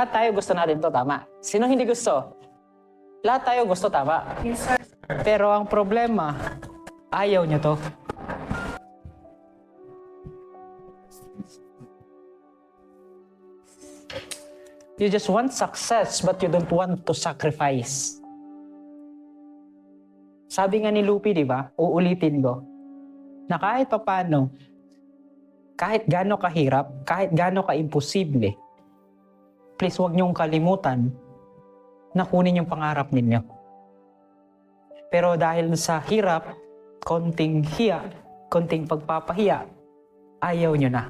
Lahat tayo gusto natin to, tama? Sino hindi gusto? Lahat tayo gusto, tama? Yes, sir. Pero ang problema, ayaw nyo to. You just want success, but you don't want to sacrifice. Sabi nga ni Lupi, di ba? Uulitin ko. Na kahit papano, kahit gaano kahirap, kahit gaano ka-imposible, please huwag niyong kalimutan na kunin yung pangarap ninyo. Pero dahil sa hirap, konting hiya, konting pagpapahiya, ayaw nyo na.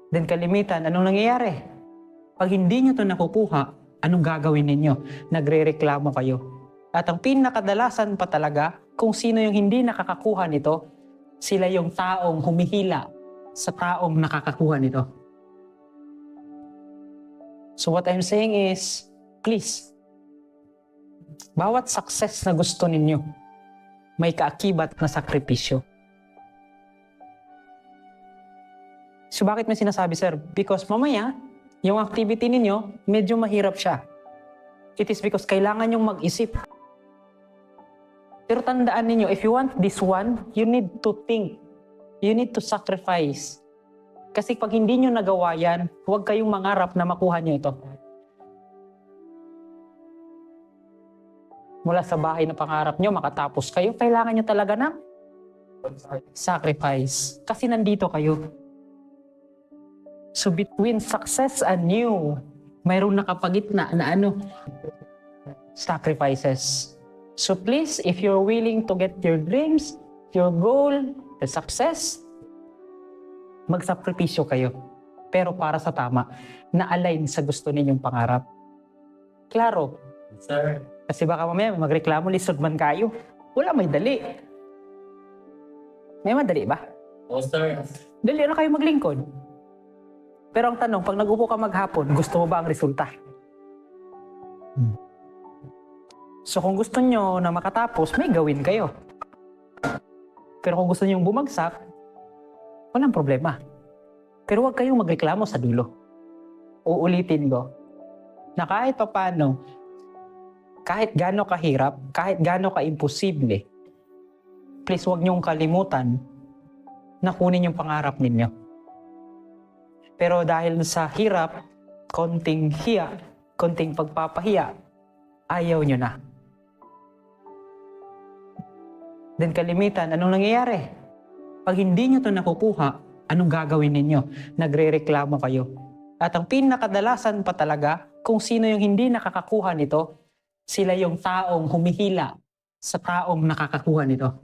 Then kalimitan, anong nangyayari? Pag hindi nyo to nakukuha, anong gagawin ninyo? Nagre-reklamo kayo. At ang pinakadalasan pa talaga, kung sino yung hindi nakakakuha nito, sila yung taong humihila sa taong nakakakuha nito. So what I'm saying is, please, bawat success na gusto ninyo, may kaakibat na sakripisyo. So bakit may sinasabi, sir? Because mamaya, yung activity ninyo, medyo mahirap siya. It is because kailangan nyong mag-isip. Pero tandaan ninyo, if you want this one, you need to think. You need to sacrifice. Kasi pag hindi nyo nagawa yan, huwag kayong mangarap na makuha nyo ito. Mula sa bahay na pangarap nyo, makatapos kayo, kailangan nyo talaga ng sacrifice. Kasi nandito kayo. So between success and you, mayroong nakapagitna na sacrifices. So please, if you're willing to get your dreams, your goal, the success, magsakripisyo kayo. Pero para sa tama, na-align sa gusto ninyong pangarap. Klaro. Sir. Kasi baka mamaya magreklamo, lisod man kayo. Wala, may dali. May madali ba? Oo, sir. Dali na kayo maglingkod. Pero ang tanong, pag nag-upo ka maghapon, gusto mo ba ang resulta? So kung gusto nyo na makatapos, may gawin kayo. Pero kung gusto nyo bumagsak, walang problema. Pero huwag kayong magreklamo sa dulo. Uulitin ko, na kahit papano, kahit gaano kahirap, kahit gaano ka-imposible, please huwag nyong kalimutan na kunin yung pangarap ninyo. Pero dahil sa hirap, konting hiya, konting pagpapahiya, ayaw nyo na. Then kalimitan, anong nangyayari? Pag hindi nyo to nakukuha, anong gagawin ninyo? Nagre-reklamo kayo. At ang pinakadalasan pa talaga, kung sino yung hindi nakakakuha nito, sila yung taong humihila sa taong nakakakuha nito.